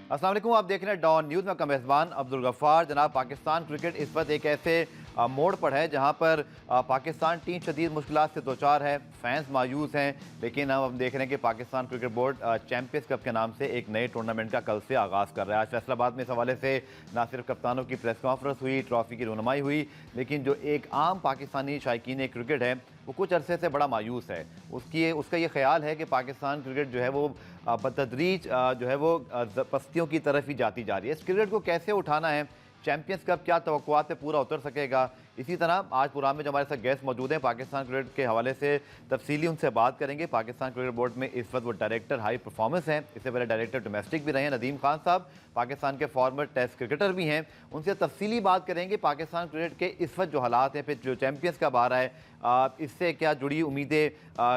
अस्सलाम वालेकुम, आप देख रहे हैं डॉन न्यूज़ में। का मेज़बान अब्दुल गफ्फार। जनाब, पाकिस्तान क्रिकेट इस वक्त एक ऐसे मोड़ पर है जहां पर पाकिस्तान टीम शदीद मुश्किलात से दो चार है, फैंस मायूस हैं। लेकिन अब हम देख रहे हैं कि Pakistan cricket board champions cup के नाम से एक नए टूर्नामेंट का कल से आगाज़ कर रहा है। आज फैसलाबाद में इस हवाले से ना सिर्फ कप्तानों की प्रेस कॉन्फ्रेंस हुई, ट्रॉफी की रुनमाई हुई, लेकिन जो एक आम पाकिस्तानी शायकीन क्रिकेट है वो कुछ अरसे से बड़ा मायूस है। उसका ये ख्याल है कि पाकिस्तान क्रिकेट जो है वो बतदरीज जो है वो पस्तियों की तरफ ही जाती जा रही है। इस क्रिकेट को कैसे उठाना है, चैंपियंस कप क्या तवक्कुआत पे पूरा उतर सकेगा, इसी तरह आज प्रोग्राम में जो हमारे साथ गेस्ट मौजूद हैं पाकिस्तान क्रिकेट के हवाले से तफसीली उनसे बात करेंगे। पाकिस्तान क्रिकेट बोर्ड में इस वक्त वो डायरेक्टर हाई परफॉर्मेंस हैं, इससे पहले डायरेक्टर डोमेस्टिक भी रहे हैं नदीम खान साहब, पाकिस्तान के फॉर्मर टेस्ट क्रिकेटर भी हैं। उनसे तफसीली बात करेंगे पाकिस्तान क्रिकेट के इस वक्त जो हालात हैं, फिर जो चैंपियंस कप आ रहा है इससे क्या जुड़ी उम्मीदें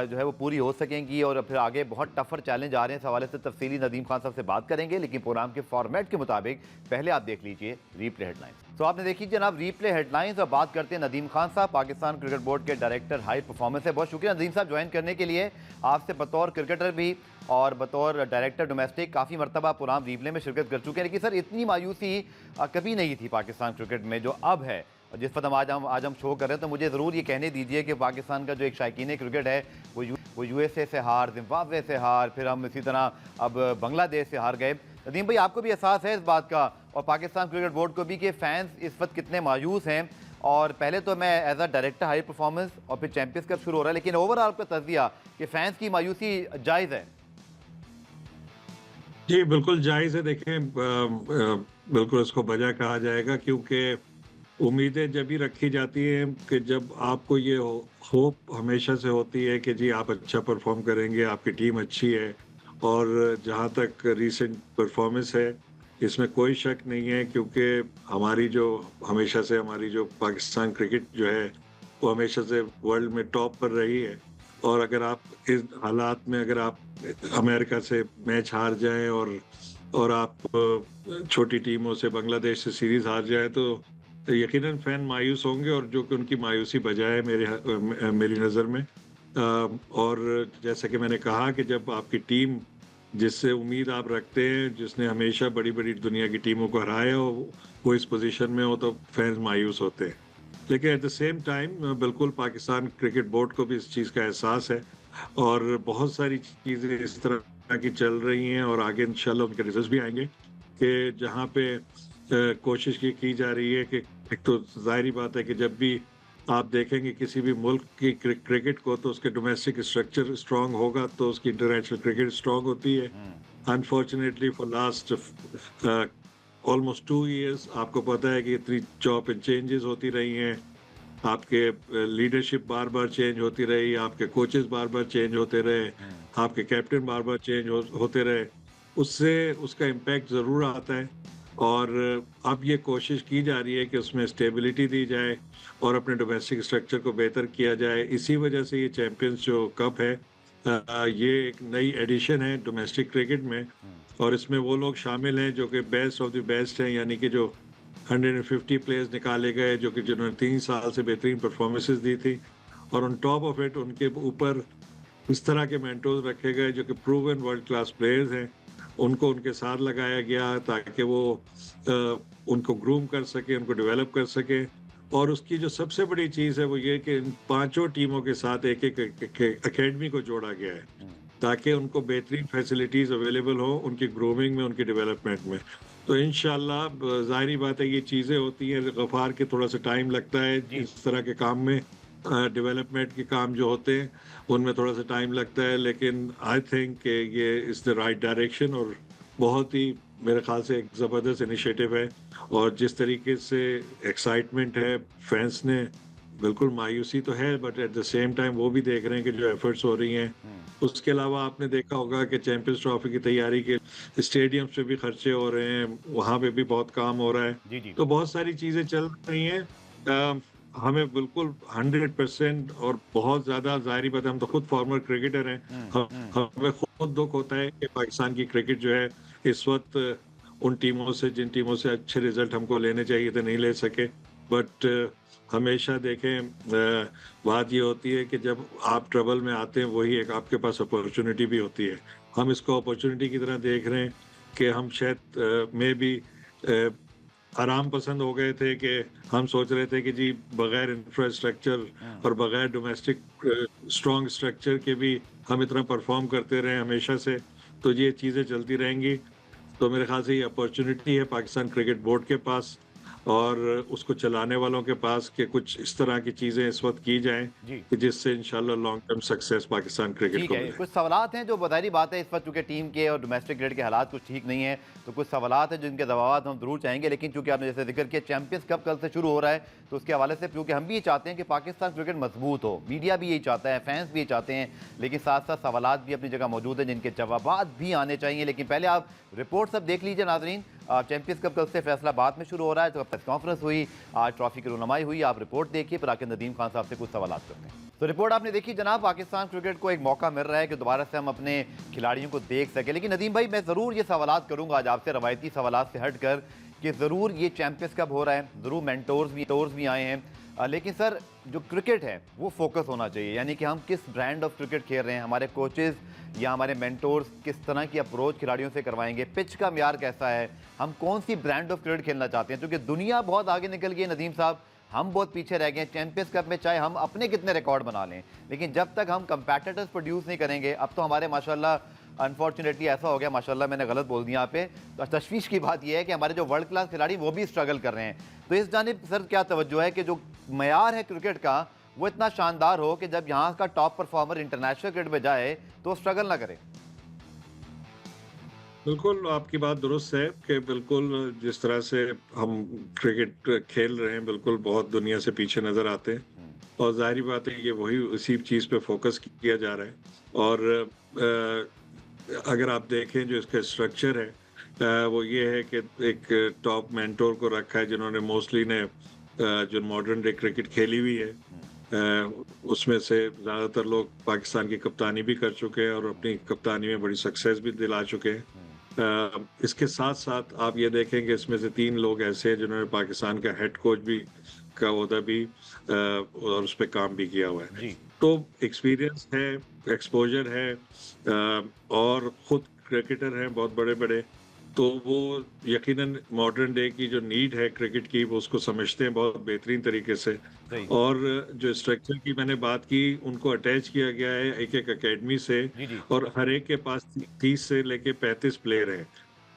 जो है वो पूरी हो सकेंगी, और फिर आगे बहुत टफर चैलेंज आ रहे हैं। इस हवाले से तफसीली नदीम खान साहब से बात करेंगे, लेकिन प्रोग्राम के फॉर्मेट के मुताबिक पहले आप देख लीजिए रीप्ले हेडलाइंस। तो आपने देखी जनाब रीप्ले हेडलाइंस, और बात करते हैं नदीम खान साहब, पाकिस्तान क्रिकेट बोर्ड के डायरेक्टर हाई परफॉर्मेंस है। बहुत शुक्रिया नदीम साहब ज्वाइन करने के लिए। आपसे बतौर क्रिकेटर भी और बतौर डायरेक्टर डोमेस्टिक काफ़ी मरतबा प्रोग्राम रीप्ले में शिरकत कर चुके हैं, लेकिन सर इतनी मायूसी कभी नहीं थी पाकिस्तान क्रिकेट में जो अब है। और जिस वक्त हम शो कर रहे हैं, तो मुझे ज़रूर ये कहने दीजिए कि पाकिस्तान का जो एक शायकीन क्रिकेट है वो यूएसए से हार, जिम्बाब्वे से हार, फिर हम इसी तरह अब बांग्लादेश से हार गए। नदीम भाई, आपको भी एहसास है इस बात का, और पाकिस्तान क्रिकेट बोर्ड को भी, कि फैंस इस वक्त कितने मायूस हैं। और पहले तो मैं as a director high performance और फिर चैंपियंस कप शुरू हो रहा है, लेकिन ओवरऑल का तज़किया कि फैंस की मायूसी जायज़ है। जी बिल्कुल जायज़ है। देखें, बिल्कुल इसको वजह कहा जाएगा, क्योंकि उम्मीदें जब भी रखी जाती हैं कि जब आपको ये होप हमेशा से होती है कि जी आप अच्छा परफॉर्म करेंगे, आपकी टीम अच्छी है। और जहाँ तक रीसेंट परफॉर्मेंस है, इसमें कोई शक नहीं है, क्योंकि हमेशा से हमारी जो पाकिस्तान क्रिकेट जो है वो हमेशा से वर्ल्ड में टॉप पर रही है। और अगर आप इस हालात में अगर आप अमेरिका से मैच हार जाएं और आप छोटी टीमों से, बांग्लादेश से सीरीज हार जाए, तो यकीनन फैन मायूस होंगे, और जो कि उनकी मायूसी बजाय है मेरी नज़र में। और जैसा कि मैंने कहा कि जब आपकी टीम, जिससे उम्मीद आप रखते हैं, जिसने हमेशा बड़ी बड़ी दुनिया की टीमों को हराया हो, वो इस पोजीशन में हो, तो फैंस मायूस होते हैं। लेकिन एट द सेम टाइम बिल्कुल पाकिस्तान क्रिकेट बोर्ड को भी इस चीज़ का एहसास है, और बहुत सारी चीज़ें इस तरह की चल रही हैं, और आगे इंशाल्लाह उनके रिजल्ट भी आएंगे कि जहाँ पे कोशिश की जा रही है कि एक तो जाहिर बात है कि जब भी आप देखेंगे किसी भी मुल्क की क्रिकेट को, तो उसके डोमेस्टिक स्ट्रक्चर स्ट्रांग होगा तो उसकी इंटरनेशनल क्रिकेट स्ट्रांग होती है। Unfortunately for last almost 2 years आपको पता है कि इतनी चॉप एंड चेंजेस होती रही हैं, आपके लीडरशिप बार बार चेंज होती रही, आपके कोचेस बार बार चेंज होते रहे, आपके कैप्टन बार बार चेंज होते रहे। उससे उसका इम्पैक्ट ज़रूर आता है, और अब ये कोशिश की जा रही है कि उसमें स्टेबिलिटी दी जाए और अपने डोमेस्टिक स्ट्रक्चर को बेहतर किया जाए। इसी वजह से ये चैंपियंस जो कप है, ये एक नई एडिशन है डोमेस्टिक क्रिकेट में, और इसमें वो लोग शामिल हैं जो कि बेस्ट ऑफ द बेस्ट हैं, यानी कि जो 150 प्लेयर्स निकाले गए, जो कि जिन्होंने 3 साल से बेहतरीन परफॉर्मेंसेस दी थी, और ऑन टॉप ऑफ इट उनके ऊपर इस तरह के मेंटोर्स रखे गए जो कि प्रूवन वर्ल्ड क्लास प्लेयर्स हैं। उनको उनके साथ लगाया गया ताकि वो उनको ग्रूम कर सके, उनको डेवलप कर सके। और उसकी जो सबसे बड़ी चीज़ है वो ये कि इन पांचों टीमों के साथ एक एक एकेडमी को जोड़ा गया है, ताकि उनको बेहतरीन फैसिलिटीज़ अवेलेबल हो उनकी ग्रूमिंग में, उनकी डेवलपमेंट में। तो इंशाल्लाह ज़ाहिरी बात है, ये चीज़ें होती हैं, गफ़ार के थोड़ा सा टाइम लगता है जी। इस तरह के काम में। डेवलपमेंट के काम जो होते हैं उनमें थोड़ा सा टाइम लगता है, लेकिन आई थिंक कि ये इज़ द राइट डायरेक्शन, और बहुत ही मेरे ख्याल से एक ज़बरदस्त इनिशिएटिव है। और जिस तरीके से एक्साइटमेंट है फैंस ने, बिल्कुल मायूसी तो है, but at the same time वो भी देख रहे हैं कि जो एफर्ट्स हो रही हैं। उसके अलावा आपने देखा होगा कि चैंपियंस ट्रॉफी की तैयारी के स्टेडियम्स पे भी खर्चे हो रहे हैं, वहाँ पे भी बहुत काम हो रहा है। जी जी। तो बहुत सारी चीज़ें चल रही हैं। हमें बिल्कुल 100% और बहुत ज़्यादा, ज़ाहिर बात है, हम तो खुद फॉर्मर क्रिकेटर हैं। हमें खुद दुख होता है कि पाकिस्तान की क्रिकेट जो है इस वक्त उन टीमों से, जिन टीमों से अच्छे रिजल्ट हमको लेने चाहिए थे, नहीं ले सके। बट हमेशा देखें, बात ये होती है कि जब आप ट्रबल में आते हैं, वही एक आपके पास अपॉर्चुनिटी भी होती है। हम इसको अपॉर्चुनिटी की तरह देख रहे हैं कि हम शायद में भी आराम पसंद हो गए थे कि हम सोच रहे थे कि जी बगैर इंफ्रास्ट्रक्चर और बगैर डोमेस्टिक स्ट्रॉन्ग स्ट्रक्चर के भी हम इतना परफॉर्म करते रहे हमेशा से, तो ये चीज़ें चलती रहेंगी। तो मेरे ख्याल से ये अपॉर्चुनिटी है पाकिस्तान क्रिकेट बोर्ड के पास और उसको चलाने वालों के पास कि कुछ इस तरह की चीज़ें इस वक्त की जाएं जी कि जिससे इंशाल्लाह long term success Pakistan cricket ठीक को है, मिले। कुछ सवालात हैं जो ज़ाहिर बात है इस वक्त चूँकि टीम के और डोमेस्टिक क्रिकेट के हालात कुछ ठीक नहीं है, तो कुछ सवालात हैं जिनके जवाब हम ज़रूर चाहेंगे। लेकिन चूँकि आपने जैसे जिक्र किया चैंपियंस कप कल से शुरू हो रहा है, तो उसके हवाले से क्योंकि हम भी ये चाहते हैं कि पाकिस्तान क्रिकेट मजबूत हो, मीडिया भी यही चाहता है, फैंस भी ये चाहते हैं, लेकिन साथ साथ सवालात भी अपनी जगह मौजूद हैं जिनके जवाबात भी आने चाहिए। लेकिन पहले आप रिपोर्ट सब देख लीजिए नाज़रीन। चैंपियंस कप कल से फैसलाबाद में शुरू हो रहा है, तो प्रेस कॉन्फ्रेंस हुई, आज ट्रॉफी की रुनमाई हुई। आप रिपोर्ट देखिए, फिर आके नदीम खान साहब से कुछ सवालात करते हैं। तो रिपोर्ट आपने देखी जनाब, पाकिस्तान क्रिकेट को एक मौका मिल रहा है कि दोबारा से हम अपने खिलाड़ियों को देख सकें। लेकिन नदीम भाई, मैं ज़रूर ये सवालात करूँगा आज आपसे रवायती सवालात से हट कर कि ज़रूर ये चैंपियंस कप हो रहा है, ज़रूर मेंटोर्स भी आए हैं, लेकिन सर जो क्रिकेट है वो फोकस होना चाहिए, यानी कि हम किस ब्रांड ऑफ क्रिकेट खेल रहे हैं, हमारे कोचेज़ या हमारे मेंटोर्स किस तरह की अप्रोच खिलाड़ियों से करवाएंगे, पिच का म्यार कैसा है, हम कौन सी ब्रांड ऑफ क्रिकेट खेलना चाहते हैं। क्योंकि दुनिया बहुत आगे निकल गई है नदीम साहब, हम बहुत पीछे रह गए हैं। चैंपियंस कप में चाहे हम अपने कितने रिकॉर्ड बना लें, लेकिन जब तक हम कंपेटिटर्स प्रोड्यूस नहीं करेंगे, अब तो हमारे माशाल्लाह अनफॉर्चुनेटली ऐसा हो गया, माशाल्लाह मैंने गलत बोल दिया यहाँ पे, तो तशवीश की बात यह है कि हमारे जो वर्ल्ड क्लास खिलाड़ी वो भी स्ट्रगल कर रहे हैं। तो इस जानिब सर क्या तवज्जो है कि जो मयार है क्रिकेट का वो इतना शानदार हो कि जब यहाँ का टॉप परफॉर्मर इंटरनेशनल क्रिकेट में जाए तो स्ट्रगल ना करे। बिल्कुल, आपकी बात दुरुस्त है कि बिल्कुल जिस तरह से हम क्रिकेट खेल रहे हैं, बिल्कुल बहुत दुनिया से पीछे नज़र आते हैं और ज़ाहिर बात है ये वही उसी चीज़ पे फोकस किया जा रहा है। और अगर आप देखें जो इसका स्ट्रक्चर है वो ये है कि एक टॉप मेंटोर को रखा है जिन्होंने मोस्टली ने जो मॉडर्न डे क्रिकेट खेली हुई है उसमें से ज़्यादातर लोग पाकिस्तान की कप्तानी भी कर चुके हैं और अपनी कप्तानी में बड़ी सक्सेस भी दिला चुके हैं। इसके साथ साथ आप ये देखेंगे इसमें से 3 लोग ऐसे हैं जिन्होंने पाकिस्तान का हेड कोच भी का ओहदा भी और उस पर काम भी किया हुआ है। जी तो एक्सपीरियंस है, एक्सपोजर है और खुद क्रिकेटर हैं बहुत बड़े बड़े, तो वो यकीनन मॉडर्न डे की जो नीड है क्रिकेट की वो उसको समझते हैं बहुत बेहतरीन तरीके से। सही और जो स्ट्रक्चर की मैंने बात की उनको अटैच किया गया है एक एक एकेडमी से जी जी और हर एक के पास 30 से लेके 35 प्लेयर हैं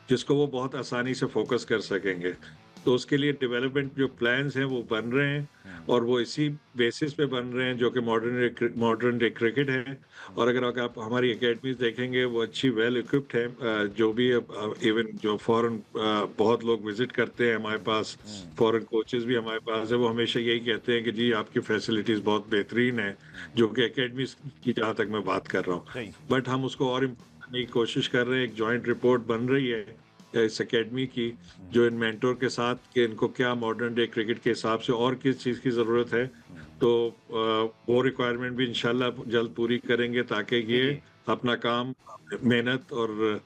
जिसको वो बहुत आसानी से फोकस कर सकेंगे। तो उसके लिए डेवलपमेंट जो प्लान्स हैं वो बन रहे हैं और वो इसी बेसिस पे बन रहे हैं जो कि मॉडर्न डे क्रिकेट है। और अगर आप हमारी एकेडमीज देखेंगे वो अच्छी वेल इक्विप्ड है, जो भी इवन जो फॉरेन बहुत लोग विजिट करते हैं हमारे पास, फॉरेन कोचेस भी हमारे पास है, वो हमेशा यही कहते हैं कि जी आपकी फैसिलिटीज बहुत बेहतरीन है, जो कि एकेडमीज की जहाँ तक मैं बात कर रहा हूँ। सही बट हम उसको और इम्प्रूव करने की कोशिश कर रहे हैं। एक जॉइंट रिपोर्ट बन रही है इस एकेडमी की जो इन मेंटोर के साथ कि इनको क्या मॉडर्न डे क्रिकेट के हिसाब से और किस चीज़ की ज़रूरत है, तो वो रिक्वायरमेंट भी इंशाल्लाह जल्द पूरी करेंगे ताकि जी ये जी अपना काम मेहनत और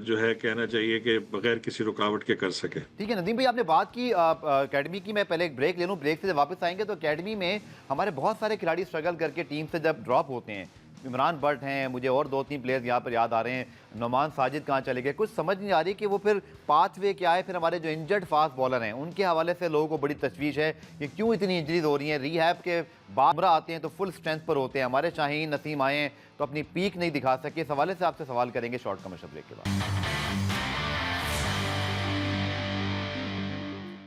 जो है कहना चाहिए कि बगैर किसी रुकावट के कर सके। ठीक है नदीम भाई, आपने बात की एकेडमी की। मैं पहले एक ब्रेक ले लूँ, ब्रेक से जब वापस आएंगे तो एकेडमी में हमारे बहुत सारे खिलाड़ी स्ट्रगल करके टीम से जब ड्रॉप होते हैं, इमरान भट्ट हैं, मुझे और 2-3 प्लेयर्स यहाँ पर याद आ रहे हैं, नोमान साजिद कहाँ चले गए, कुछ समझ नहीं आ रही कि वो फिर पाथवे क्या है। फिर हमारे जो इंजर्ड फास्ट बॉलर हैं उनके हवाले से लोगों को बड़ी तशवीश है कि क्यों इतनी इंजरीज हो रही हैं। रीहैब के बाद उम्र आते हैं तो फुल स्ट्रेंथ पर होते हैं, हमारे शाहीन नसीम आए हैं तो अपनी पीक नहीं दिखा सके। इस हवाले से आपसे सवाल करेंगे शॉर्ट कमर्शियल ब्रेक के बाद।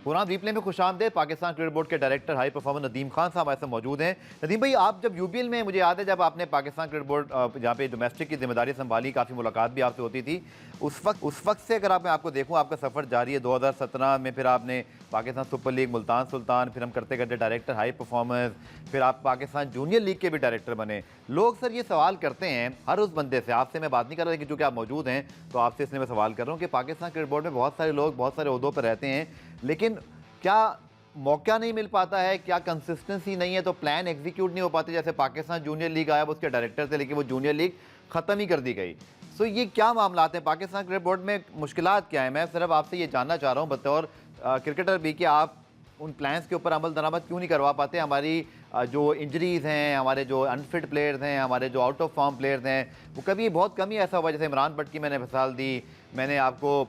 प्रोग्राम रिप्ले में खुशामदेद। पाकिस्तान क्रिकेट बोर्ड के director high performer Nadeem Khan साहब ऐसे मौजूद हैं। नदीम भाई, आप जब यूपीएल में, मुझे याद है जब आपने पाकिस्तान क्रिकेट बोर्ड जहाँ पे डोमेस्टिक की जिम्मेदारी संभाली, काफ़ी मुलाकात भी आपसे होती थी। उस वक्त से अगर मैं आपको देखूँ, आपका सफ़र जारी है। 2017 में फिर आपने पाकिस्तान सुपर लीग, मुल्तान सुल्तान, फिर हम करते करते डायरेक्टर हाई परफॉर्मेंस, फिर आप पाकिस्तान जूनियर लीग के भी डायरेक्टर बने। लोग सर ये सवाल करते हैं हर उस बंदे से, आपसे मैं बात नहीं कर रहा, लेकिन चूँकि आप मौजूद हैं तो आपसे इसलिए मैं सवाल कर रहा हूँ कि पाकिस्तान क्रिकेट बोर्ड में बहुत सारे लोग बहुत सारे ओहदों पर रहते हैं, लेकिन क्या मौका नहीं मिल पाता है, क्या कंसिस्टेंसी नहीं है, तो प्लान एग्जीक्यूट नहीं हो पाते। जैसे पाकिस्तान जूनियर लीग आया, वो उसके डायरेक्टर थे, लेकिन वो जूनियर लीग ख़त्म ही कर दी गई। सो ये क्या मामला हैं पाकिस्तान क्रिकेट बोर्ड में, मुश्किलात क्या है? मैं सिर्फ आपसे ये जानना चाह रहा हूँ बतौर क्रिकेटर भी कि आप उन प्लान्स के ऊपर अमल दरामद क्यों नहीं करवा पाते? हमारी जो इंजरीज़ हैं, हमारे जो अनफिट प्लेयर्स हैं, हमारे जो आउट ऑफ फॉर्म प्लेयर्स हैं, वो कभी बहुत कम ही ऐसा हुआ, जैसे इमरान भट्ट की मैंने मिसाल दी, मैंने आपको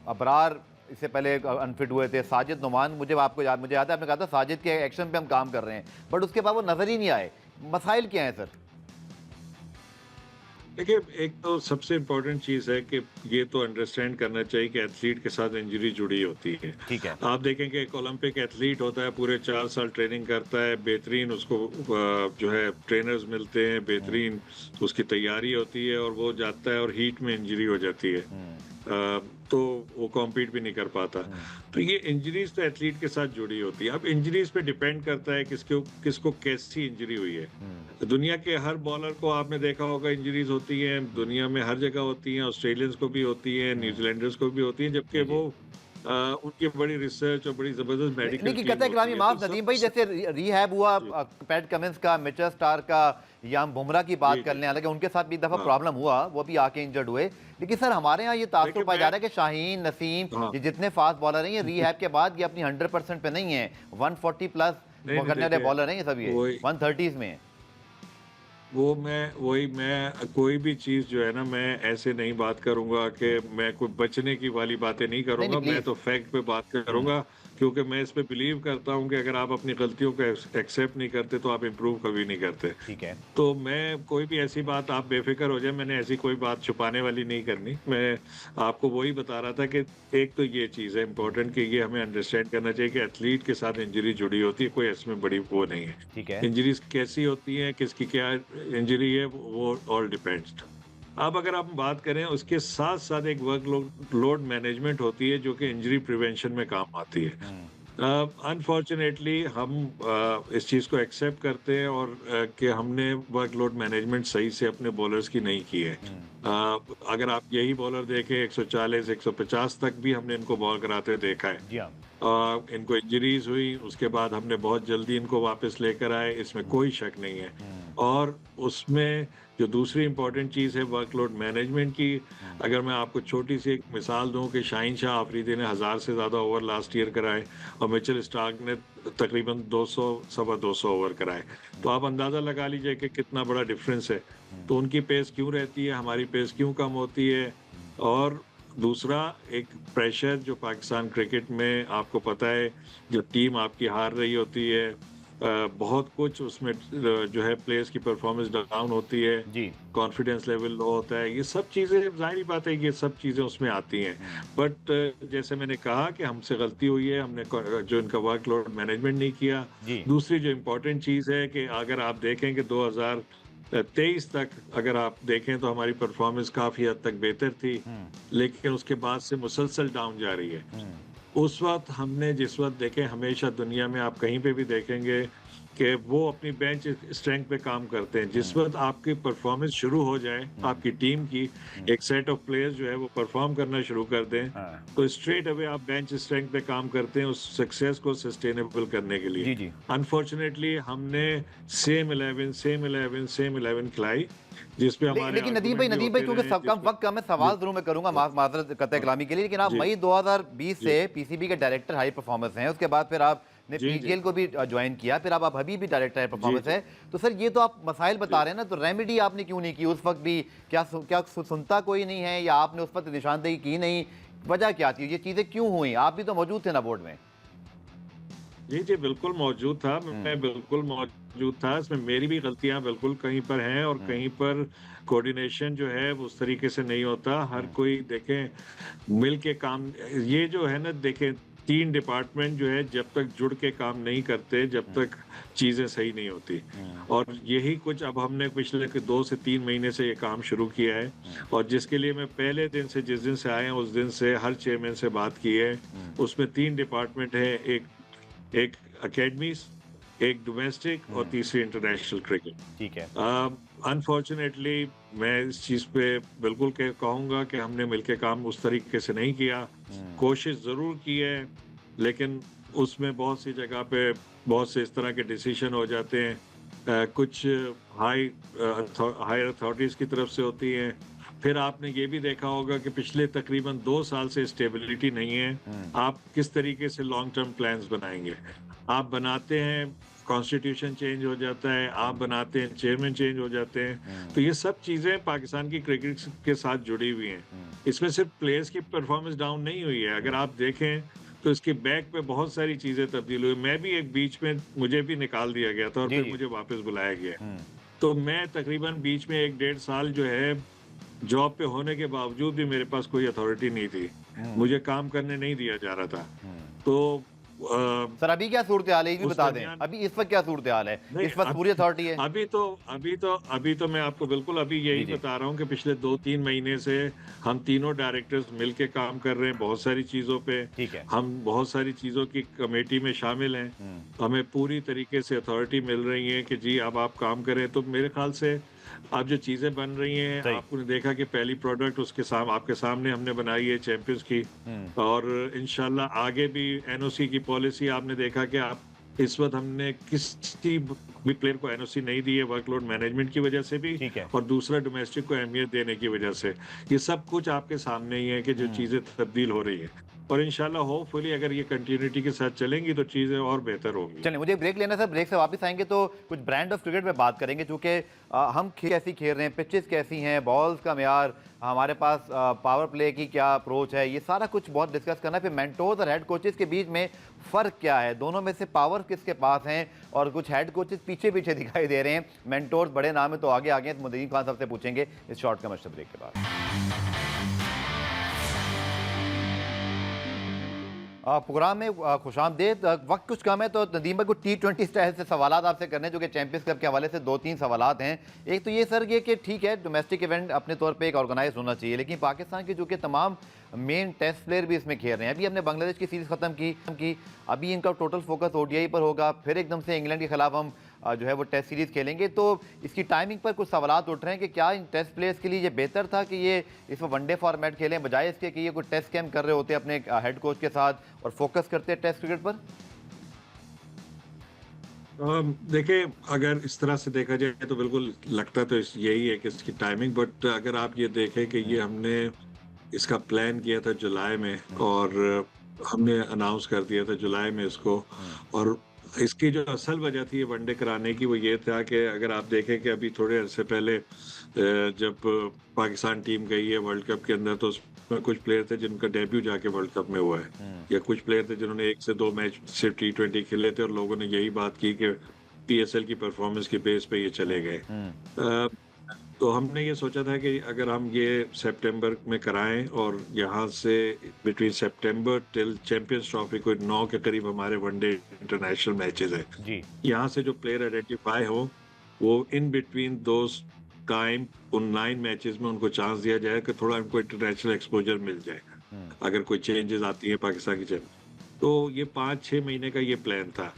अबरार इससे पहले अनफिट हुए थे, साजिद नुमान, मुझे याद है आपने कहा था साजिद के एक्शन पे हम काम कर रहे हैं, बट उसके बाद वो नज़र ही नहीं आए। मसाइल क्या हैं सर? देखिए, एक तो सबसे इम्पोर्टेंट चीज़ है कि ये तो अंडरस्टैंड करना चाहिए कि एथलीट के साथ इंजरी जुड़ी होती है। ठीक है। आप देखें कि एक ओलंपिक एथलीट होता है, पूरे 4 साल ट्रेनिंग करता है, बेहतरीन उसको जो है ट्रेनर्स मिलते हैं, बेहतरीन उसकी तैयारी होती है और वो जाता है और हीट में इंजरी हो जाती है। तो वो कॉम्पीट भी नहीं कर पाता। तो ये इंजरीज़ तो एथलीट के साथ जुड़ी होती है। अब इंजरीज़ पे डिपेंड करता है किसको कैसी इंजरी हुई है। दुनिया के हर बॉलर को आपने देखा होगा इंजरीज होती हैं, दुनिया में हर जगह होती हैं, ऑस्ट्रेलियंस को भी होती हैं, न्यूजीलैंडर्स को भी होती हैं, जबकि जी, जी। वो उनकी बड़ी रिसर्च और बड़ी ज़बरदस्त मेडिकल लेकिन टीम कहता है होती ग्रामी है। तो माफ सब नदीम भाई, जैसे रिहैब हुआ जी, पैट कमिंस का, मिचेल स्टार्क का, या हम बुमराह की जी, बात कर जी। लें, हालांकि उनके साथ भी एक दफ़ा हाँ, प्रॉब्लम हुआ, वो भी आके इंजर्ड हुए। लेकिन सर हमारे यहाँ ये तासुर देखिए पाया जा मैं रहा है कि शाहीन, नसीम, हाँ। ये जितने फास्ट बॉलर हैं, ये रिहैब के बाद ये अपनी 100% पे नहीं है, 140 प्लस नहीं, नहीं करने वाले देखिए बॉलर हैं ये सब, ये वही 130s में हैं। मैं कोई भी चीज़ जो है ना मैं ऐसे नहीं बात करूँगा कि मैं कोई बचने की वाली बातें नहीं नहीं नहीं करूँगा, मैं प्लीज। तो फैक्ट पे बात हम्म। करूँगा क्योंकि मैं इस पे बिलीव करता हूँ कि अगर आप अपनी गलतियों को एक्सेप्ट नहीं करते तो आप इम्प्रूव कभी नहीं करते। ठीक है। तो मैं कोई भी ऐसी बात आप बेफ़िक्र हो जाएँ, मैंने ऐसी कोई बात छुपाने वाली नहीं करनी। मैं आपको वही बता रहा था कि एक तो ये चीज़ है इम्पोर्टेंट कि ये हमें अंडरस्टैंड करना चाहिए कि एथलीट के साथ इंजरी जुड़ी होती है, कोई इसमें बड़ी वो नहीं है। ठीक है। इंजरीज़ कैसी होती हैं, किसकी क्या इंजरी है, वो ऑल डिपेंड्स। अब अगर आप बात करें उसके साथ-साथ एक वर्कलोड लोड मैनेजमेंट होती है जो कि इंजरी प्रिवेंशन में काम आती है। हम्म। अनफॉर्चुनेटली हम इस चीज़ को एक्सेप्ट करते हैं और कि हमने वर्कलोड मैनेजमेंट सही से अपने बॉलर्स की नहीं की है। हम्म। अगर आप यही बॉलर देखें 140, 150 तक भी हमने इनको बॉल कराते देखा है। जी हाँ। इनको इंजरीज हुई, उसके बाद हमने बहुत जल्दी इनको वापस लेकर आए, इसमें कोई शक नहीं है। हम्म। और उसमें जो दूसरी इम्पोर्टेंट चीज़ है वर्कलोड मैनेजमेंट की, हम्म। अगर मैं आपको छोटी-सी एक मिसाल दूँ कि शाहीन शाह आफरीदी ने 1000 से ज़्यादा ओवर लास्ट ईयर कराए और मिचेल स्टार्क ने तकरीबन 200 सवा 200 ओवर कराए। तो आप अंदाज़ा लगा लीजिए कि कितना बड़ा डिफ़रेंस है। तो उनकी पेस क्यों रहती है, हमारी पेस क्यों कम होती है? और दूसरा एक प्रेशर जो पाकिस्तान क्रिकेट में आपको पता है, जब टीम आपकी हार रही होती है बहुत कुछ उसमें जो है प्लेयर्स की परफॉर्मेंस डाउन होती है, जी। कॉन्फिडेंस लेवल लो होता है, ये सब चीज़ें ज़ाहिर बात है कि ये सब चीज़ें उसमें आती हैं। बट जैसे मैंने कहा कि हमसे गलती हुई है, हमने जो इनका वर्कलोड मैनेजमेंट नहीं किया। जी। दूसरी जो इम्पोर्टेंट चीज़ है कि अगर आप देखें कि 2023 तक अगर आप देखें तो हमारी परफॉर्मेंस काफ़ी हद तक बेहतर थी, हम्म। लेकिन उसके बाद से मुसलसल डाउन जा रही है। हम्म। उस वक़्त हमने जिस वक़्त देखें हमेशा दुनिया में आप कहीं पे भी देखेंगे कि वो अपनी बेंच स्ट्रेंथ पे काम करते हैं। जिस वक़्त आपकी परफ़ॉर्मेंस शुरू हो जाए, आपकी टीम की एक सेट ऑफ प्लेयर्स जो है वो परफ़ॉर्म करना शुरू कर दें, हाँ। तो स्ट्रेट अवे आप बेंच स्ट्रेंथ पे काम करते हैं उस सक्सेस को सस्टेनेबल करने के लिए। जी। जी। अनफॉर्चुनेटली हमने सेम 11 खिलाई, जिस पे हमारे लेकिन आर्गुमेंट भी नदीम भाई, होते क्योंकि रहे, सब जिस कम पे वक्त कम है, जी, सवाल जरूर मैं करूंगा, जी, माजरत कतई हाँ, कलामी के लिए, लेकिन आप जी, मई 2020 जी, से पीसीबी के डायरेक्टर हाई परफॉर्मेंस हैं, उसके बाद फिर आपने जी, जी, पीजीएल को भी ज्वाइन किया, फिर आप अभी भी डायरेक्टर हाई जी, परफॉर्मेंस जी, है। तो सर ये तो आप मसाइल बता जी। रहे हैं ना, तो रेमेडी आपने क्यों नहीं की उस वक्त भी? सुनता कोई नहीं है, या आपने उस पर निशानदेही की नहीं? वजह क्या थी, ये चीजें क्यों हुई? आप भी तो मौजूद थे ना बोर्ड में। जी, जी, बिल्कुल मौजूद था। हम्म। मैं बिल्कुल मौजूद था। इसमें मेरी भी गलतियाँ बिल्कुल कहीं पर हैं और हम्म। कहीं पर कोऑर्डिनेशन जो है वो उस तरीके से नहीं होता। हर हम्म। कोई देखें मिल के काम ये जो है ना देखें 3 डिपार्टमेंट जो है जब तक जुड़ के काम नहीं करते, जब हम्म। तक चीज़ें सही नहीं होती। हम्म। और यही कुछ अब हमने पिछले के 2 से 3 महीने से ये काम शुरू किया है हम्म। और जिसके लिए मैं पहले दिन से जिस दिन से आए हैं उस दिन से हर चेयरमैन से बात की है। हम्म। उसमें 3 डिपार्टमेंट है, एक एक अकेडमीज़, एक डोमेस्टिक और हम्म। तीसरी इंटरनेशनल क्रिकेट। ठीक है। अनफॉर्चुनेटली मैं इस चीज़ पे बिल्कुल कहूँगा कि हमने मिलके काम उस तरीके से नहीं किया। हम्म। कोशिश ज़रूर की है, लेकिन उसमें बहुत सी जगह पे बहुत से इस तरह के डिसीजन हो जाते हैं। कुछ हायर अथॉरिटीज़ की तरफ से होती हैं, फिर आपने ये भी देखा होगा कि पिछले तकरीबन 2 साल से स्टेबिलिटी नहीं है। आप किस तरीके से लॉन्ग टर्म प्लान्स बनाएँगे? आप बनाते हैं, कॉन्स्टिट्यूशन चेंज हो जाता है, आप बनाते हैं, चेयरमैन चेंज हो जाते हैं। तो ये सब चीज़ें पाकिस्तान की क्रिकेट के साथ जुड़ी हुई हैं। इसमें सिर्फ प्लेयर्स की परफॉर्मेंस डाउन नहीं हुई है। अगर आप देखें तो इसके बैक पे बहुत सारी चीज़ें तब्दील हुई। मैं भी एक बीच में मुझे भी निकाल दिया गया था और जी, फिर जी। मुझे वापस बुलाया गया। तो मैं तकरीबन बीच में 1 डेढ़ साल जो है जॉब पे होने के बावजूद भी मेरे पास कोई अथॉरिटी नहीं थी। मुझे काम करने नहीं दिया जा रहा था। तो सर अभी क्या सूरत हाल है ये भी उस बता दें, दरमियान अभी इस वक्त क्या सूरत हाल है? नहीं इस वक्त पूरी अथॉरिटी है? अभी तो मैं आपको बिल्कुल अभी जी, यही जी। बता रहा हूँ कि पिछले 2-3 महीने से हम तीनों डायरेक्टर्स मिलके काम कर रहे हैं बहुत सारी चीज़ों पे। ठीक है। हम बहुत सारी चीज़ों की कमेटी में शामिल हैं। हमें पूरी तरीके से अथॉरिटी मिल रही है कि जी अब आप काम करें। तो मेरे ख़्याल से अब जो चीज़ें बन रही हैं, सही। आपने देखा कि पहली प्रोडक्ट आपके सामने हमने बनाई है चैंपियंस की। और इंशाल्लाह आगे भी एनओसी की पॉलिसी आपने देखा कि आप इस वक्त हमने किसी भी प्लेयर को एनओसी नहीं दी है वर्कलोड मैनेजमेंट की वजह से भी ठीक है। और दूसरा डोमेस्टिक को अहमियत देने की वजह से। ये सब कुछ आपके सामने ही है कि जो चीज़ें तब्दील हो रही है और इंशाल्लाह होपफुली अगर ये कंटिन्यूटी के साथ चलेंगी तो चीज़ें और बेहतर होंगी। चलिए मुझे ब्रेक लेना है सर, ब्रेक से वापस आएंगे तो कुछ ब्रांड ऑफ क्रिकेट पे बात करेंगे क्योंकि हम कैसी खेल रहे हैं, पिचेस कैसी हैं, बॉल्स का म्यार, हमारे पास पावर प्ले की क्या अप्रोच है, ये सारा कुछ बहुत डिस्कस करना है। फिर मेंटोर्स और हेड कोचेस के बीच में फ़र्क क्या है, दोनों में से पावर किसके पास हैं और कुछ हेड कोचेस पीछे पीछे दिखाई दे रहे हैं। मेंटोर्स बड़े नाम है तो आगे आगे तो मुदीन खान साहब से पूछेंगे इस शॉर्ट कमर्शियल ब्रेक के बाद। प्रोग्राम में खुशामदीद। वक्त कुछ कम है तो नदीम भाई को T20 स्टाइल से सवालात आपसे करने जो कि चैंपियंस क्लब के हवाले से 2-3 सवालात हैं। एक तो ये सर ये कि ठीक है डोमेस्टिक इवेंट अपने तौर पे एक ऑर्गेनाइज होना चाहिए, लेकिन पाकिस्तान के जो कि तमाम मेन टेस्ट प्लेयर भी इसमें खेल रहे हैं। अभी हमने बांग्लादेश की सीरीज़ ख़त्म की, अभी इनका टोटल फोकस ODI पर होगा, फिर एकदम से इंग्लैंड के खिलाफ हम जो है वो टेस्ट सीरीज़ खेलेंगे। तो इसकी टाइमिंग पर कुछ सवालात उठ रहे हैं कि क्या इन टेस्ट प्लेयर्स के लिए ये बेहतर था कि ये इस वनडे फॉर्मेट खेलें बजाय इसके कि ये कोई टेस्ट कैंप कर रहे होते अपने हेड कोच के साथ और फोकस करते हैं टेस्ट क्रिकेट पर? देखिए अगर इस तरह से देखा जाए तो बिल्कुल लगता तो यही है कि इसकी टाइमिंग, बट अगर आप ये देखें कि ये हमने इसका प्लान किया था जुलाई में और हमने अनाउंस कर दिया था जुलाई में इसको। और इसकी जो असल वजह थी ये वनडे कराने की वो ये था कि अगर आप देखें कि अभी थोड़े अरसे पहले जब पाकिस्तान टीम गई है वर्ल्ड कप के अंदर तो उसमें कुछ प्लेयर थे जिनका डेब्यू जाके वर्ल्ड कप में हुआ है या कुछ प्लेयर थे जिन्होंने 1 से 2 मैच सिर्फ T20 खेले थे और लोगों ने यही बात की कि PSL की परफॉर्मेंस के बेस पे ये चले गए। तो हमने ये सोचा था कि अगर हम ये सितंबर में कराएं और यहाँ से बिटवीन सितंबर टिल चैंपियंस ट्रॉफी को 9 के करीब हमारे वनडे इंटरनेशनल मैचेस हैं जी। यहाँ से जो प्लेयर आइडेंटिफाई हो वो इन बिटवीन दोस टाइम उन 9 मैचेस में उनको चांस दिया जाए कि थोड़ा उनको इंटरनेशनल एक्सपोजर मिल जाए अगर कोई चेंजेस आती है पाकिस्तान की टीम। तो ये 5-6 महीने का ये प्लान था।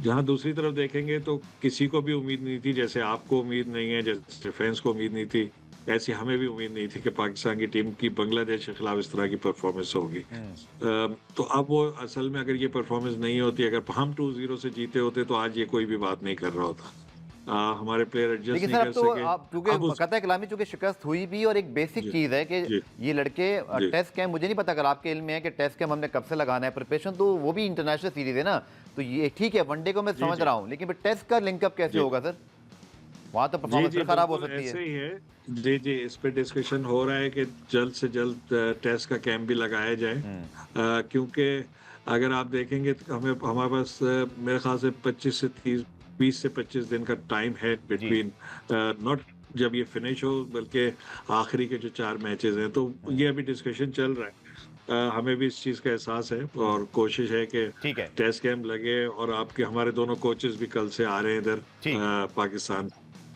जहाँ दूसरी तरफ देखेंगे तो किसी को भी उम्मीद नहीं थी, जैसे आपको उम्मीद नहीं है, जैसे फैंस को उम्मीद नहीं थी, ऐसी हमें भी उम्मीद नहीं थी कि पाकिस्तान की टीम की बांग्लादेश के खिलाफ इस तरह की परफॉर्मेंस होगी। तो अब वो असल में अगर ये परफॉर्मेंस नहीं होती, अगर हम 2-0 से जीते होते तो आज ये कोई भी बात नहीं कर रहा होता। हमारे प्लेयर एडजस्ट लेकिन नहीं सर कर अब तो सके। आप क्योंकि कतई कलामी चूंकि शिकस्त हुई भी और एक बेसिक जी, चीज़ है कि जी, ये लड़के जी। टेस्ट कैंप, मुझे नहीं पता अगर आपके इल्म में है कि टेस्ट कैंप हमने कब से लगाना है, प्रिपरेशन तो वो भी इंटरनेशनल सीरीज है ना, तो ये ठीक है वनडे को मैं जी, समझ जी। रहा हूँ, लेकिन फिर टेस्ट का लिंकअप कैसे जी। होगा सर? वहाँ तो जी, परफॉर्मेंस जी, फिर खराब हो बिल्कुल सकती ऐसे है। ही है। जी, जी, इस पे डिस्कशन हो रहा है कि जल्द से जल्द टेस्ट का कैंप भी लगाया जाए। क्योंकि अगर आप देखेंगे तो हमारे पास मेरे ख्याल से 20 से 25 दिन का टाइम है जी। बिटवीन नॉट जब ये फिनिश हो बल्कि आखिरी के जो 4 मैचेस हैं तो ये अभी डिस्कशन चल रहा है। हमें भी इस चीज़ का एहसास है और कोशिश है कि ठीक है। टेस्ट कैंप लगे और आपके हमारे दोनों कोचेस भी कल से आ रहे हैं इधर ठीक। पाकिस्तान।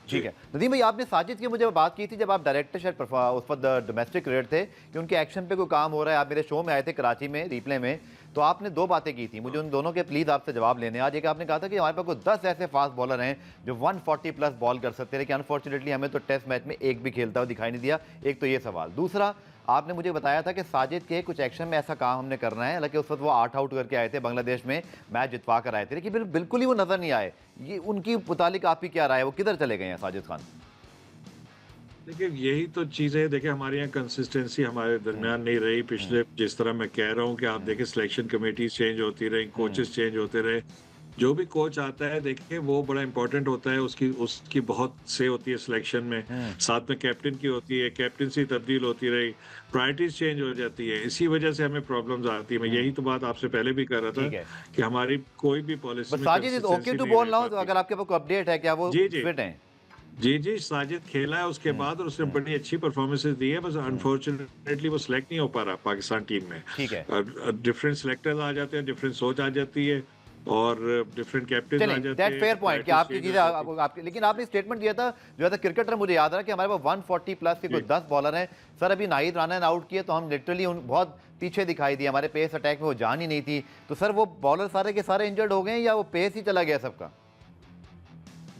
ठीक है नदीम भाई, आपने साजिद की मुझे बात की थी जब आप डायरेक्टर शायद उस वक्त डोमेस्टिक क्रिकेट थे कि उनके एक्शन पे कोई काम हो रहा है, आप मेरे शो में आए थे कराची में रिप्ले में, तो आपने 2 बातें की थी, मुझे उन दोनों के प्लीज़ आपसे जवाब लेने। आज एक आपने कहा था कि हमारे पास कोई 10 ऐसे फास्ट बॉलर हैं जो 140 प्लस बॉल कर सकते हैं, लेकिन अनफॉर्चुनेटली हमें तो टेस्ट मैच में एक भी खेलता हुआ दिखाई नहीं दिया। एक तो ये सवाल। दूसरा, आपने मुझे बताया था कि साजिद के कुछ एक्शन में ऐसा काम हमने करना है, हालांकि उस वक्त वो 8 आउट करके आए थे, बांग्लादेश में मैच जितवा कर आए थे, लेकिन बिल्कुल ही वो नजर नहीं आए। ये उनकी मुतालिक आपकी क्या राय है, वो किधर चले गए हैं साजिद खान? देखिए, यही तो चीज़ है। देखिए, हमारे यहाँ कंसिस्टेंसी हमारे हुँ, दरमियान नहीं रही। हुँ, पिछले जिस तरह मैं कह रहा हूँ कि आप हुँ, देखिए सिलेक्शन कमिटीज़ चेंज होती रहीं, हुँ, कोचेज़ चेंज होते रहे। जो भी कोच आता है देखिए वो बड़ा इम्पोर्टेंट होता है, उसकी उसकी बहुत से होती है सिलेक्शन में। हुँ, साथ में कैप्टन की होती है, कैप्टेंसी तब्दील होती रही, प्रायोरिटीज़ चेंज हो जाती है। इसी वजह से हमें प्रॉब्लम्स आती है। मैं हुँ, यही तो बात आपसे पहले भी कर रहा था ठीक है। कि हमारी कोई भी पॉलिसी बस में साजिद इज़ ओके कंसिस्टेंसी टू नहीं बोल रह नाउ, तो पाती। अगर आपके पास कोई अपडेट है, क्या वो जी, जी। फिट हैं? जी, जी, साजिद खेला है उसके हुँ, बाद और उसने हुँ, बड़ी अच्छी परफ़ॉर्मेंसेज़ दी है, बस हुँ, अनफॉर्च्यूनेटली वो सेलेक्ट नहीं हो पा रहा पाकिस्तान टीम में। ठीक है। डिफरेंट सेलेक्टर्स आ जाते हैं, डिफरेंट सोच आ जाती है और डिफरेंट कैप्टन्स आ चलें, जाते दैट्स हैं, फेयर पॉइंट कि प्रायोरिटीज़ आपकी चेंज हो चीज़ें जाती हैं। आपकी, लेकिन आपने स्टेटमेंट दिया था, जो एज़ अ क्रिकेटर मुझे याद रहा कि हमारे पास 140 प्लस के कोई जी। 10 बॉलर हैं। सर, अभी नाहिद राणा ने आउट किए तो हम लिटरली उन बहुत पीछे दिखाई दिए, हमारे पेस अटैक में वो जान ही नहीं थी। तो सर, वो बॉलर सारे के सारे इंजर्ड हो गए हैं या वो पेस ही चला गया सबका?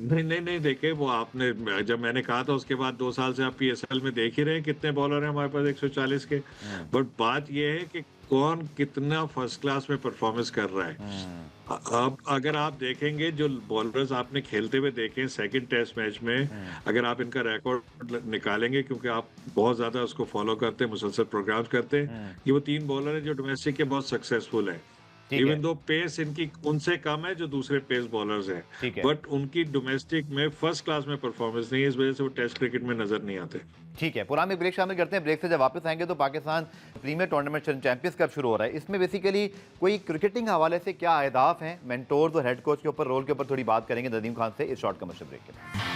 नहीं, नहीं, नहीं, देखिए वो आपने जब मैंने कहा था उसके बाद 2 साल से आप पीएसएल में देख ही रहे हैं कितने बॉलर हैं हमारे पास 140 के। हुँ, बट बात ये है कि कौन कितना फर्स्ट क्लास में परफ़ॉर्मेंस कर रहा है। हुँ, अब अगर आप देखेंगे जो बॉलर्स आपने खेलते हुए देखे हैं सेकंड टेस्ट मैच में, हुँ, अगर आप इनका रिकॉर्ड निकालेंगे क्योंकि आप बहुत ज़्यादा उसको फ़ॉलो करते हैं, मुसलसल प्रोग्राम्स करते हैं, हुँ, ये वो 3 बॉलर हैं जो डोमेस्टिक के बहुत सक्सेसफुल हैं। ठीक है, इवन दो पेस इनकी उनसे कम है जो दूसरे पेस बॉलर्स हैं, ठीक है। बट उनकी डोमेस्टिक में फर्स्ट क्लास में परफ़ॉर्मेंस नहीं है, इस वजह से वो टेस्ट क्रिकेट में नज़र नहीं आते। ठीक है, पुराने ब्रेक शामिल करते हैं। ब्रेक से जब वापस आएँगे तो Pakistan premier tournament champions cup शुरू हो रहा है। इसमें बेसिकली कोई क्रिकेटिंग हवाले से क्या अहदाफ हैं, मेंटोर्स और हेड कोच के ऊपर, रोल के ऊपर थोड़ी बात करेंगे नदीम खान से इस शॉर्ट कमर्शियल ब्रेक के बाद।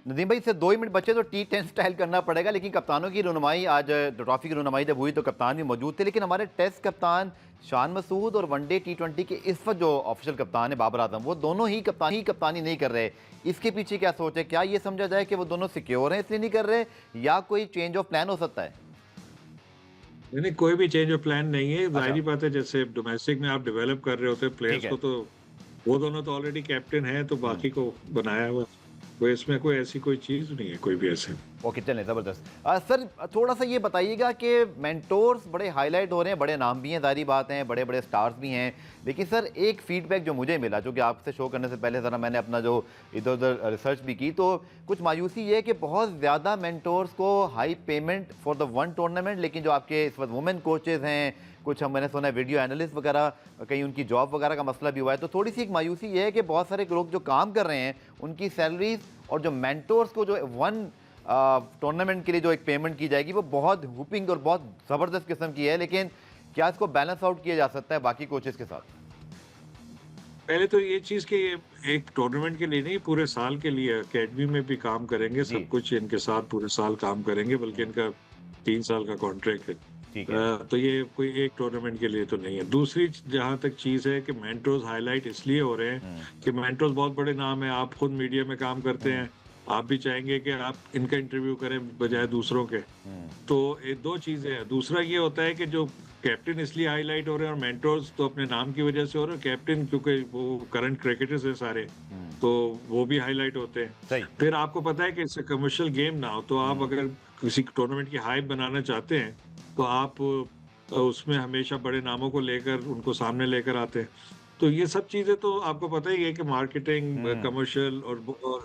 नदीम भाई, इससे 2 ही मिनट बचे तो T10 स्टाइल करना पड़ेगा, लेकिन कप्तानों की रुनमाई आज, ट्रॉफी की रुनमाई जब हुई तो कप्तान भी मौजूद थे, लेकिन हमारे टेस्ट कप्तान शान मसूद और वनडे T20 के इस वक्त जो ऑफिशियल कप्तान है बाबर आजम, वो दोनों ही कप्तानी नहीं कर रहे। इसके पीछे क्या सोच है? क्या ये समझा जाए कि वो दोनों सिक्योर हैं इसलिए नहीं कर रहे, या कोई चेंज ऑफ प्लान हो सकता है? नहीं, नहीं, कोई भी चेंज ऑफ प्लान नहीं है, अच्छा, ज़ाहिर-सी बात है जैसे डोमेस्टिक में आप डेवलप कर रहे होते हैं ठीक प्लेयर्स है। को तो वो दोनों तो ऑलरेडी कैप्टन हैं, तो हम्म, बाकी को बनाया हुआ कोई इसमें कोई ऐसी कोई चीज़ नहीं है, कोई भी ऐसे। ओके, चलें, ज़बरदस्त। सर, थोड़ा सा ये बताइएगा कि मेंटोर्स बड़े हाईलाइट हो रहे हैं, बड़े नाम भी हैं, ज़ाहिर बात है, बड़े बड़े स्टार्स भी हैं, लेकिन सर एक फीडबैक जो मुझे मिला, जो कि आपसे शो करने से पहले ज़रा मैंने अपना जो इधर उधर रिसर्च भी की, तो कुछ मायूसी ये है कि बहुत ज़्यादा मेंटोर्स को high payment for the one tournament, लेकिन जो आपके इस वक्त वुमेन कोचेज़ हैं, कुछ हम मैंने सुना है वीडियो एनालिस्ट वगैरह, कहीं उनकी जॉब वगैरह का मसला भी हुआ है। तो थोड़ी सी एक मायूसी ये है कि बहुत सारे लोग जो काम कर रहे हैं उनकी सैलरीज और जो मेंटोर्स को जो वन टूर्नामेंट के लिए जो एक पेमेंट की जाएगी वो बहुत हुपिंग और बहुत ज़बरदस्त किस्म की है, लेकिन क्या इसको बैलेंस आउट किया जा सकता है बाकी कोचेस के साथ? पहले तो ये चीज़ कि ये एक टूर्नामेंट के लिए नहीं, पूरे साल के लिए अकेडमी में भी काम करेंगे, जी, सब कुछ इनके साथ पूरे साल काम करेंगे, बल्कि इनका 3 साल का कॉन्ट्रैक्ट है। ठीक है। तो ये कोई एक टूर्नामेंट के लिए तो नहीं है। दूसरी जहाँ तक चीज़ है कि मेंटोर्स हाइलाइट इसलिए हो रहे हैं हम्म, कि मेंटोर्स बहुत बड़े नाम हैं, आप खुद मीडिया में काम करते हम्म, हैं, आप भी चाहेंगे कि आप इनका इंटरव्यू करें बजाय दूसरों के। हम्म, तो ये 2 चीज़ें हैं। दूसरा ये होता है कि जो कैप्टन इसलिए हाइलाइट हो रहे हैं और मेंटोर्स तो अपने नाम की वजह से हो रहे हैं, कैप्टन क्योंकि वो करंट क्रिकेटर्स हैं सारे, हम्म, तो वो भी हाइलाइट होते हैं। सही। फिर आपको पता है कि इससे कमर्शियल गेम ना हो, तो आप हम्म, अगर किसी टूर्नामेंट की हाइप बनाना चाहते हैं, तो आप उसमें हमेशा बड़े नामों को लेकर उनको सामने लेकर आते हैं। तो ये सब चीज़ें तो आपको पता ही है कि मार्केटिंग, हम्म, कमर्शियल और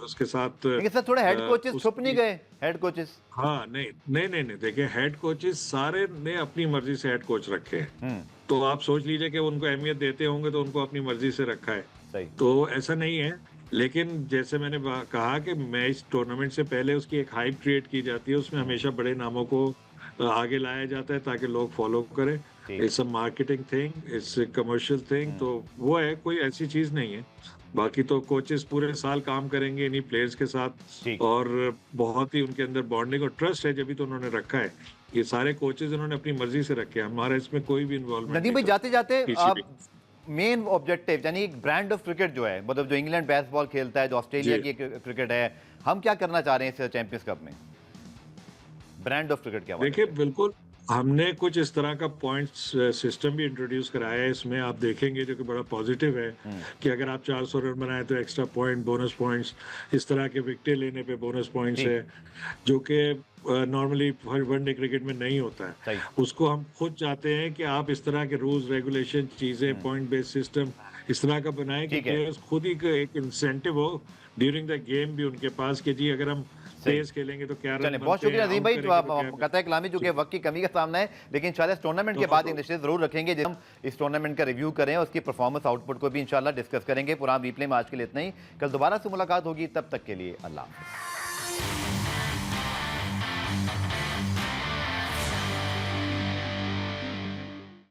उसके साथ लेकिन सर थोड़े हेड कोचेस छुप नहीं उसकी गए? Head coaches. हाँ, नहीं, नहीं, नहीं, नहीं, देखिए हेड कोचेज़ सारे ने अपनी मर्ज़ी से हेड कोच रखे हैं। हम्म, तो आप सोच लीजिए कि उनको अहमियत देते होंगे तो उनको अपनी मर्ज़ी से रखा है। सही। तो ऐसा नहीं है, लेकिन जैसे मैंने कहा कि मैच टूर्नामेंट से पहले उसकी एक हाइप क्रिएट की जाती है, उसमें हम्म, हमेशा बड़े नामों को आगे लाया जाता है ताकि लोग फॉलो करें। ठीक। It's a marketing thing, it's a commercial thing, hmm, तो वो है, कोई ऐसी चीज़ नहीं है। बाकी तो कोचेस पूरे साल काम करेंगे इन्हीं प्लेयर्स के साथ ठीक। और बहुत ही उनके अंदर बॉन्डिंग और ट्रस्ट है, जब भी तो उन्होंने रखा है। ये सारे कोचेस उन्होंने अपनी मर्ज़ी से रखे हैं, हमारा इसमें कोई भी इन्वॉल्वमेंट नदीम नहीं भाई, था, जाते जाते किसी भी। आप मेन ऑब्जेक्टिव यानी एक ब्रांड ऑफ क्रिकेट जो है, मतलब जो इंग्लैंड बेसबॉल खेलता है, जो ऑस्ट्रेलिया जी। की क्रिकेट है, हम क्या करना चाह रहे हैं इस चैंपियंस कप में ब्रांड ऑफ क्रिकेट के हवाले देखिए, से? बिल्कुल, हमने कुछ इस तरह का पॉइंट्स सिस्टम भी इंट्रोड्यूस कराया है इसमें, आप देखेंगे जो कि बड़ा पॉजिटिव है हम्म, कि अगर आप 400 रन बनाएँ तो एक्स्ट्रा पॉइंट, बोनस पॉइंट्स, इस तरह के विकेटें लेने पे बोनस पॉइंट्स ठीक। है, जो कि नॉर्मली हर वनडे क्रिकेट में नहीं होता है। सही। उसको हम खुद चाहते हैं कि आप इस तरह के रूल्स, रेगुलेशन, चीज़ें, हम्म, पॉइंट बेस्ड सिस्टम इस तरह का बनाएं कि ठीक है। प्लेयर्स खुद ही को एक इंसेंटिव हो ड्यूरिंग द गेम भी उनके पास कि जी अगर हम सही। तेज खेलेंगे तो क्या रन चलिए, बहुत बनते हैं, शुक्रिया नदीम आउट भाई। करेंगे तो क्या कतई कलामी चूंकि वक्त की कमी का सामना है, लेकिन शायद इस टूर्नामेंट के बाद एक निश्चित जरूर रखेंगे जब हम इस टूर्नामेंट का रिव्यू करें, उसकी परफॉर्मेंस आउटपुट को भी इंशाल्लाह डिस्कस करेंगे। पूरा रीप्ले में आज के लिए इतना ही। कल दोबारा से मुलाकात होगी, तब तक के लिए अल्लाह हाफिज़।